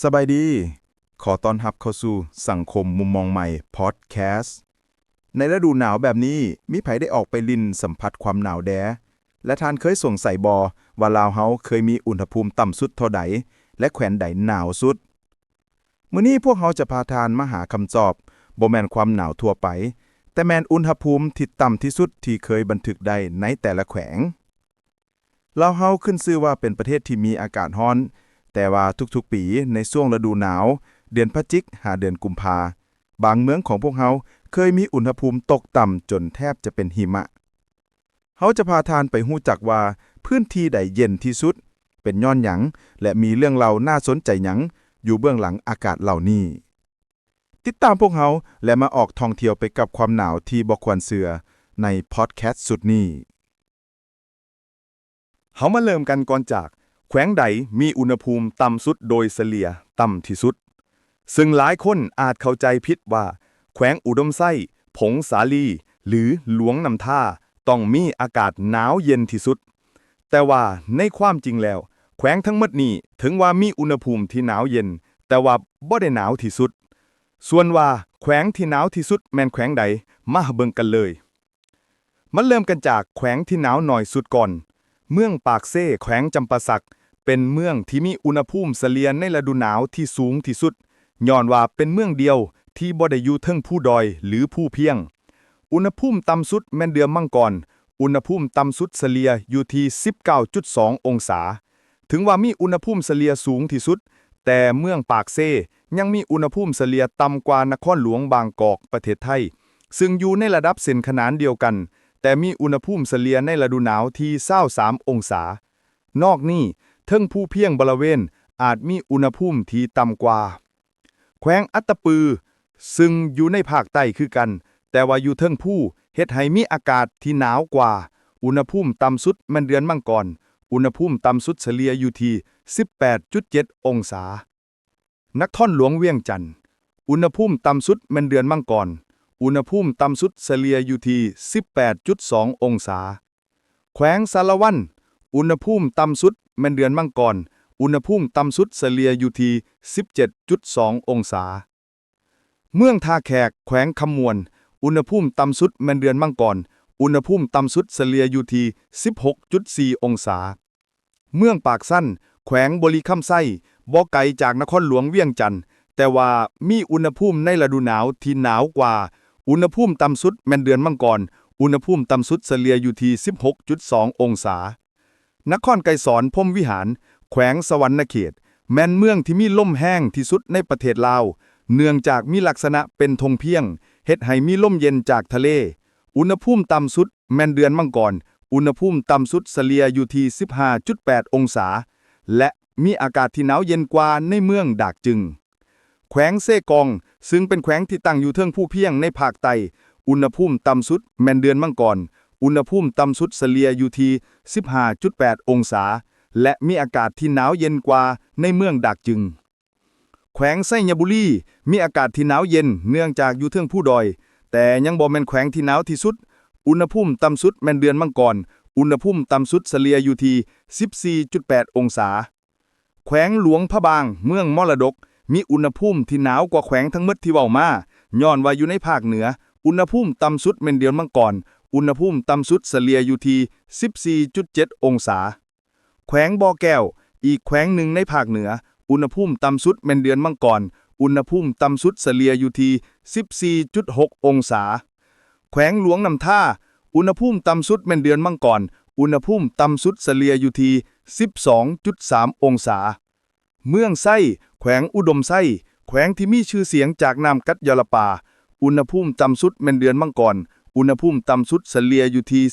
สบายดี ขอต้อนรับเข้าสู่สังคมมุมมองใหม่พอดแคสต์ในฤดูหนาวแบบนี้มีไผได้ออกไปลินสัมผัสความหนาวแดและท่านเคยสงสัยบ่ว่าลาวเฮาเคยมีอุณหภูมิต่ำสุดเท่าใดและแขวนใดหนาวสุดมื้อนี้พวกเราจะพาทานมาหาคำตอบบ่แม่นความหนาวทั่วไปแต่แม่นอุณหภูมิที่ต่ำที่สุดที่เคยบันทึกได้ในแต่ละแขวงลาวเฮาขึ้นชื่อว่าเป็นประเทศที่มีอากาศร้อนแต่ว่าทุกๆปีในช่วงฤดูหนาวเดือนพฤศจิกหาเดือนกุมภาบางเมืองของพวกเราเคยมีอุณหภูมิตกต่ำจนแทบจะเป็นหิมะเฮาจะพาทานไปฮู้จักว่าพื้นที่ใดเย็นที่สุดเป็นย้อนหยังและมีเรื่องเล่าน่าสนใจหยังอยู่เบื้องหลังอากาศเหล่านี้ติดตามพวกเราและมาออกท่องเที่ยวไปกับความหนาวที่บ่ควรเชื่อในพอดแคสต์สุดนี้เฮามาเริ่มกันก่อนจากแขวงใดมีอุณหภูมิต่ำสุดโดยเฉลี่ยต่ำที่สุดซึ่งหลายคนอาจเข้าใจผิดว่าแขวงอุดมไส้ผงสาลีหรือหลวงนำท่าต้องมีอากาศหนาวเย็นที่สุดแต่ว่าในความจริงแล้วแขวงทั้งหมดนี้ถึงว่ามีอุณหภูมิที่หนาวเย็นแต่ว่าบ่ได้หนาวที่สุดส่วนว่าแขวงที่หนาวที่สุดแม่นแขวงใดมาเบิ่งกันเลยมันเริ่มกันจากแขวงที่หนาวหน่อยสุดก่อนเมืองปากเซ่แขวงจำปาสักเป็นเมืองที่มีอุณหภูมิเฉลี่ยในฤดูหนาวที่สูงที่สุดย้อนว่าเป็นเมืองเดียวที่บ่ได้อยู่เทิงผู้ดอยหรือผู้เพียงอุณหภูมิต่ำสุดแม่นเดือนมังกรอุณหภูมิต่ำสุดเฉลี่ยอยู่ที่ 19.2 องศาถึงว่ามีอุณหภูมิเฉลี่ยสูงที่สุดแต่เมืองปากเซ่ยังมีอุณหภูมิเฉลี่ยต่ำกว่านครหลวงบางกอกประเทศไทยซึ่งอยู่ในระดับเส้นขนานเดียวกันแต่มีอุณหภูมิเฉลี่ยในฤดูหนาวที่23องศานอกนี้เทิงผู้เพียงบริเวณอาจมีอุณหภูมิที่ต่ำกว่าแขวงอัตตปือซึ่งอยู่ในภาคใต้คือกันแต่ว่าอยู่เทิงผู้เฮ็ดให้มีอากาศที่หนาวกว่าอุณหภูมิต่ำสุดแม่นเดือนมังกรอุณหภูมิต่ำสุดเฉลี่ยอยู่ที่ 18.7 องศานครหลวงเวียงจันทน์อุณหภูมิต่ำสุดแม่นเดือนมังกรอุณหภูมิต่ำสุดเฉลี่ยอยู่ที่ 18.2 องศาแขวงสารวันอุณหภูมิต่ำสุดแม่นเดือนมังกรอุณหภูมิต่ำสุดเฉลี่ยอยู่ที่ 17.2 องศาเมืองท่าแขกแขวงคำมวนอุณหภูมิต่ำสุดแม่นเดือนมังกรอุณหภูมิต่ำสุดเฉลี่ยอยู่ที่ 16.4 องศาเมืองปากสั้นแขวงบริคัมไส้บ่ไกลจากนครหลวงเวียงจันทน์แต่ว่ามีอุณหภูมิในฤดูหนาวที่หนาวกว่าอุณหภูมิต่ำสุดแม่นเดือนมังกรอุณหภูมิต่ำสุดเฉลี่ยอยู่ที่ 16.2 องศานครไกรสอนพรหมวิหารแขวงสวรรณเขตแม่นเมืองที่มีลมแห้งที่สุดในประเทศลาวเนื่องจากมีลักษณะเป็นธงเพียงเฮ็ดให้มีลมเย็นจากทะเลอุณหภูมิต่ำสุดแม่นเดือนมังกรอุณหภูมิต่ำสุดเฉลี่ยอยู่ที่ 15.8 องศาและมีอากาศที่หนาวเย็นกว่าในเมืองดากจึงแขวงเซกองซึ่งเป็นแขวงที่ตั้งอยู่เทิงผู้เพียงในภาคใต้อุณหภูมิต่ำสุดแม่นเดือนมังกรอุณหภูมิต่ำสุดเฉลี่ยอยู่ที่ 15.8 องศาและมีอากาศที่หนาวเย็นกว่าในเมืองดากจึงแขวงไสยบุรีมีอากาศที่หนาวเย็นเนื่องจากอยู่เทิงผู้ดอยแต่ยังบ่แม่นแขวงที่หนาวที่สุดอุณหภูมิต่ำสุดแม่นเดือนมังกรอุณหภูมิต่ำสุดเฉลี่ยอยู่ที่ 14.8 องศาแขวงหลวงพระบางเมืองมรดกมีอุณหภูมิที่หนาวกว่าแขวงทั้งหมดที่เว้ามาย้อนว่าอยู่ในภาคเหนืออุณหภูมิต่ำสุดแม่นเดือนมังกรอุณหภูมิต่ำสุดเฉลี่ยอยู่ที่ 14.7 องศาแขวงบ่อแก้วอีกแขวงหนึ่งในภาคเหนืออุณหภูมิต่ำสุดแม่นเดือนมังกรอุณหภูมิต่ำสุดเฉลี่ยอยู่ที่ 14.6 องศาแขวงหลวงนำท่าอุณหภูมิต่ำสุดแม่นเดือนมังกรอุณหภูมิต่ำสุดเฉลี่ยอยู่ที่ 12.3 องศาเมืองไส้แขวงอุดมไส้แขวงที่มีชื่อเสียงจากน้ำกัดยาลปาอุณหภูมิต่ำสุดแม่นเดือนมังกรอุณหภูมิต่ำสุดเฉลี่ยอยู่ที่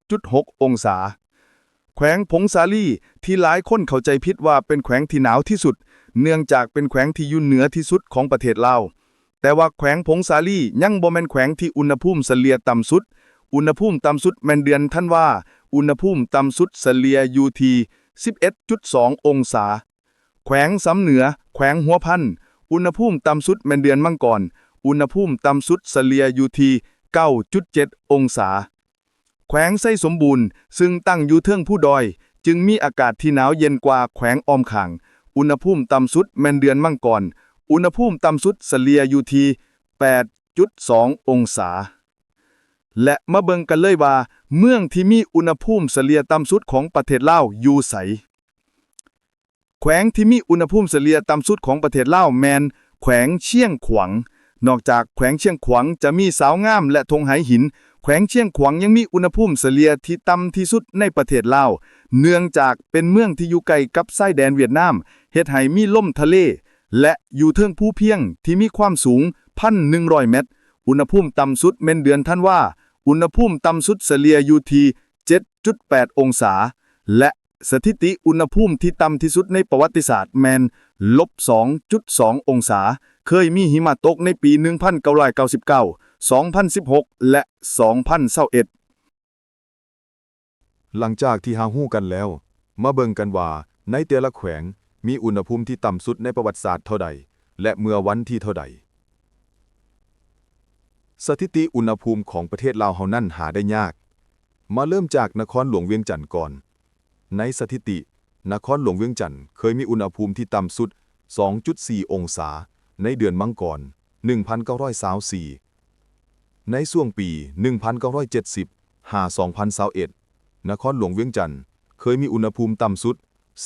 11.6 องศาแขวงผงสาลีที่หลายคนเข้าใจผิดว่าเป็นแขวงที่หนาวที่สุดเนื่องจากเป็นแขวงที่อยู่เหนือที่สุดของประเทศลาวแต่ว่าแขวงผงสาลียังบ่แม่นแขวงที่อุณหภูมิเฉลี่ยต่ำสุดอุณหภูมิต่ำสุดแม่นเดือนธันวาอุณหภูมิต่ำสุดเฉลี่ยอยู่ที่ 11.2 องศาแขวงสำเหนือแขวงหัวพันอุณหภูมิต่ำสุดแม่นเดือนมังกรอุณหภูมิต่ำสุดเฉลี่ยอยู่ที่ 9.7 องศาแขวงไส้สมบูรณ์ซึ่งตั้งอยู่เทิงผู้ดอยจึงมีอากาศที่หนาวเย็นกว่าแขวงอ้อมข่าง อุณหภูมิต่ำสุดแม่นเดือนมังกรอุณหภูมิต่ำสุดเฉลี่ยอยู่ที่ 8.2 องศาและมาเบิ่งกันเลยว่าเมืองที่มีอุณหภูมิเฉลี่ยต่ำสุดของประเทศลาวอยู่ไสแขวงที่มีอุณหภูมิเฉลี่ยต่ำสุดของประเทศลาวแม่นแขวงเชียงขวางนอกจากแขวงเชียงขวางจะมีสาวงามและธงไหหินแขวงเชียงขวางยังมีอุณหภูมิเฉลี่ยที่ต่ำที่สุดในประเทศลาวเนื่องจากเป็นเมืองที่อยู่ใกล้กับชายแดนเวียดนามเฮ็ดให้มีลมทะเลและอยู่เทิงภูเพียงที่มีความสูง 1,100 เมตรอุณหภูมิต่ำสุดแม่นเดือนธันวาอุณหภูมิต่ำสุดเฉลี่ยอยู่ที่ 7.8 องศาและสถิติอุณหภูมิที่ต่ำที่สุดในประวัติศาสตร์แมน-2.2 องศาเคยมีหิมะตกในปี 1999 2016 และ 2021 หลังจากที่หาฮู้กันแล้ว มาเบิ่งกันว่าในแต่ละแขวงมีอุณหภูมิที่ต่ำสุดในประวัติศาสตร์เท่าใด และเมื่อวันที่เท่าใด สถิติอุณหภูมิของประเทศลาวเฮานั้นหาได้ยาก มาเริ่มจากนครหลวงเวียงจันทน์ก่อน ในสถิติ นครหลวงเวียงจันทน์เคยมีอุณหภูมิที่ต่ำสุด 2.4 องศาในเดือนมังกร 1924 ในช่วงปี 1970 2021 นครหลวงเวียงจันทน์เคยมีอุณหภูมิต่ำสุด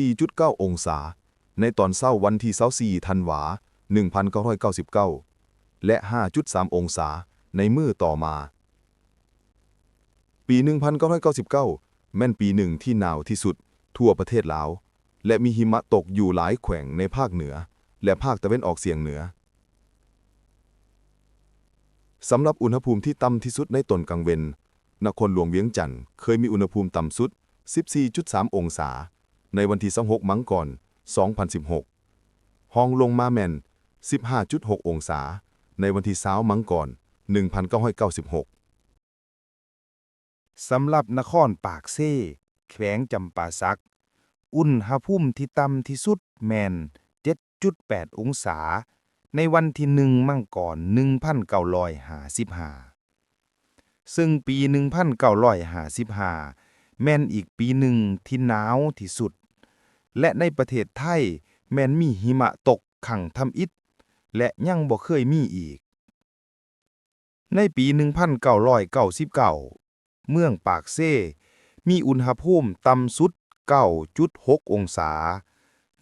4.9 องศาในตอนเช้าวันที่24ธันวาคม 1999 และ 5.3 องศาในมื้อต่อมา ปี 1999 แม่นปีหนึ่งที่หนาวที่สุดทั่วประเทศลาว และมีหิมะตกอยู่หลายแขวงในภาคเหนือและภาคตะวันออกเฉียงเหนือ สำหรับอุณหภูมิที่ต่ำที่สุดในตอนกลางเวนนครหลวงเวียงจันทน์เคยมีอุณหภูมิต่ำสุด 14.3 องศาในวันที่26มังกร 2016 ห้องลงมาแม่น 15.6 องศาในวันที่20มังกร 1996 สำหรับนครปากเซ่แขวงจำปาสักอุณหภูมิที่ต่ำที่สุดแม่น 7.8 องศาในวันที่1มังกร 1955 ซึ่งปี 1955 แม่นอีกปีหนึ่งที่หนาวที่สุด และในประเทศไทยแม่นมีหิมะตกขังทำอิฐและยังบ่เคยมีอีก ในปี 1999 เมืองปากเซ่มีอุณหภูมิต่ำสุด 9.6 องศา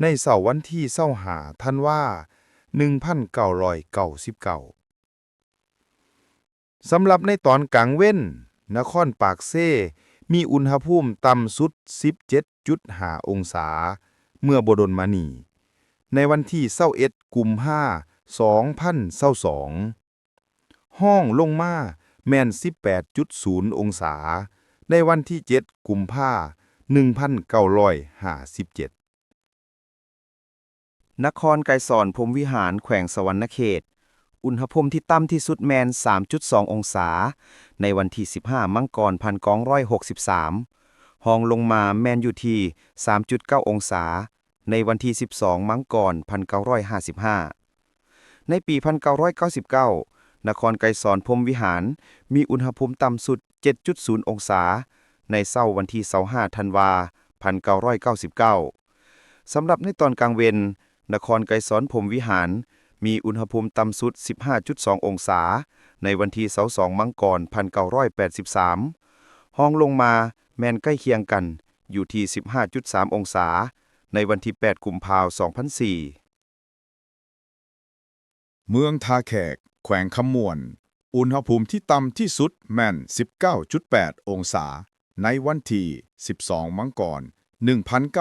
ในเช้าวันที่25ธันวาคม 1999 สำหรับในตอนกลางเว้นนครปากเซ่มีอุณหภูมิต่ำสุด 17.5 องศาเมื่อบ่ดนมานี้ในวันที่21กุมภาพันธ์ 2022 ห้องลงมาแม่น 18.0 องศาในวันที่7กุมภาพันธ์ 1957 นครไกรสอนพรหมวิหารแขวงสวรรณเขตอุณหภูมิที่ต่ำที่สุดแมน 3.2 องศาในวันที่15มังกร 1963 ห้องลงมาแมนอยู่ที่ 3.9 องศาในวันที่12มังกร 1955 ในปี 1999 นครไกรสอนพรหมวิหารมีอุณหภูมิต่ำสุด 7.0 องศาในเช้าวันที่25ธันวาคม 1999 สำหรับในตอนกลางเวนนครไกรสอนพรหมวิหารมีอุณหภูมิต่ำสุด 15.2 องศาในวันที่22มังกร 1983 ห้องลงมาแมนใกล้เคียงกันอยู่ที่ 15.3 องศาในวันที่8กุมภาพันธ์ 2004 เมืองท่าแขกแขวงคำม่วน อุณหภูมิที่ต่ำที่สุดแม่น 19.8 องศาในวันที่12มังกร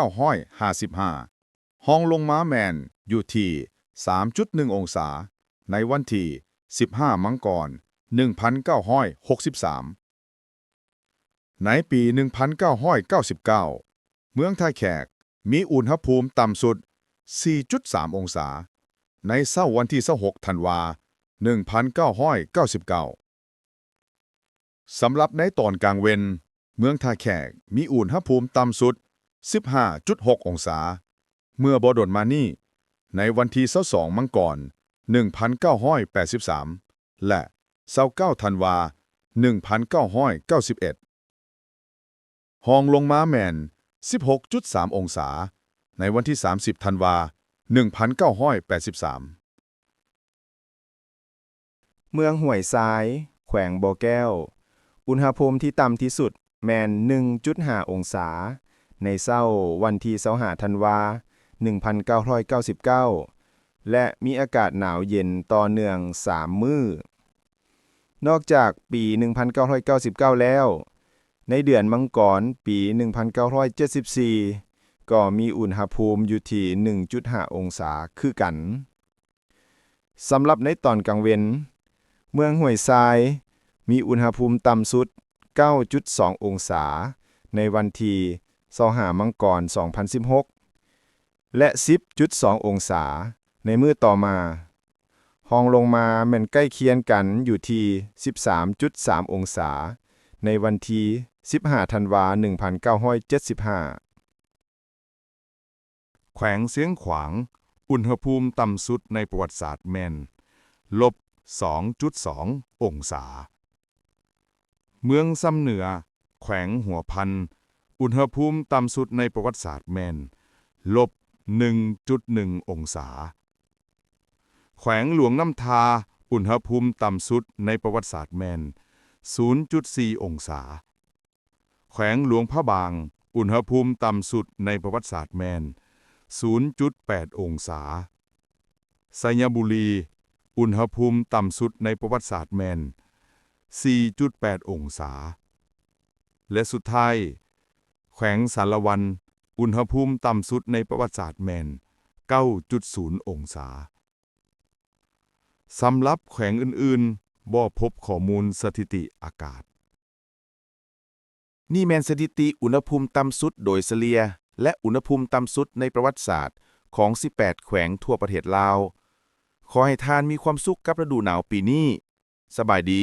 1955 ห้องลงมาแม่นอยู่ที่ 3.1 องศาในวันที่15มังกร 1963 ในปี 1999 เมืองท่าแขกมีอุณหภูมิต่ำสุด 4.3 องศาในเช้าวันที่26ธันวาคม 1999 สำหรับในตอนกลางเวนเมืองท่าแขกมีอุณหภูมิต่ำสุด 15.6 องศาเมื่อบ่ดนมานี้ในวันที่22มังกร 1983 และ29ธันวาคม 1991 ห้องลงมาแม่น 16.3 องศา ในวันที่ 30 ธันวา 1983 เมืองห้วยทราย แขวงบ่อแก้ว อุณหภูมิที่ต่ำที่สุดแม่น 1.5 องศา ในเช้าวันที่25ธันวา 1999 และมีอากาศหนาวเย็นต่อเนื่อง 3 มื้อนอกจากปี 1999 แล้ว ในเดือนมังกรปี 1974 ก็มีอุณหภูมิอยู่ที่ 1.5 องศาคือกัน สำหรับในตอนกลางเว้น เมืองห้วยทราย มีอุณหภูมิต่ำสุด 9.2 องศา ในวันที่25มังกร 2016 และ 10.2 องศา ในมื้อต่อมาห้องลงมาแม่นใกล้เคียงกันอยู่ที่ 13.3 องศา ในวันที่15ธันวา 1975 แขวงเสียงขวาง อุณหภูมิต่ำสุดในประวัติศาสตร์แม่น-2.2 องศา เมืองซ้ำเหนือ แขวงหัวพัน อุณหภูมิต่ำสุดในประวัติศาสตร์แม่น-1.1 องศา แขวงหลวงน้ำทา อุณหภูมิต่ำสุดในประวัติศาสตร์แม่น0.4 องศา แขวงหลวงพระบาง อุณหภูมิต่ำสุดในประวัติศาสตร์แม่น0.8 องศาไสยบุรี อุณหภูมิต่ำสุดในประวัติศาสตร์แม่น4.8 องศา และสุดท้าย แขวงสารวัน อุณหภูมิต่ำสุดในประวัติศาสตร์แม่น9.0 องศา สำหรับแขวงอื่นๆบ่พบข้อมูลสถิติอากาศ นี่แม่นสถิติอุณหภูมิต่ำสุดโดยเฉลี่ยและอุณหภูมิต่ำสุดในประวัติศาสตร์ของ 18 แขวงทั่วประเทศลาว ขอให้ท่านมีความสุขกับฤดูหนาวปีนี้ สบายดี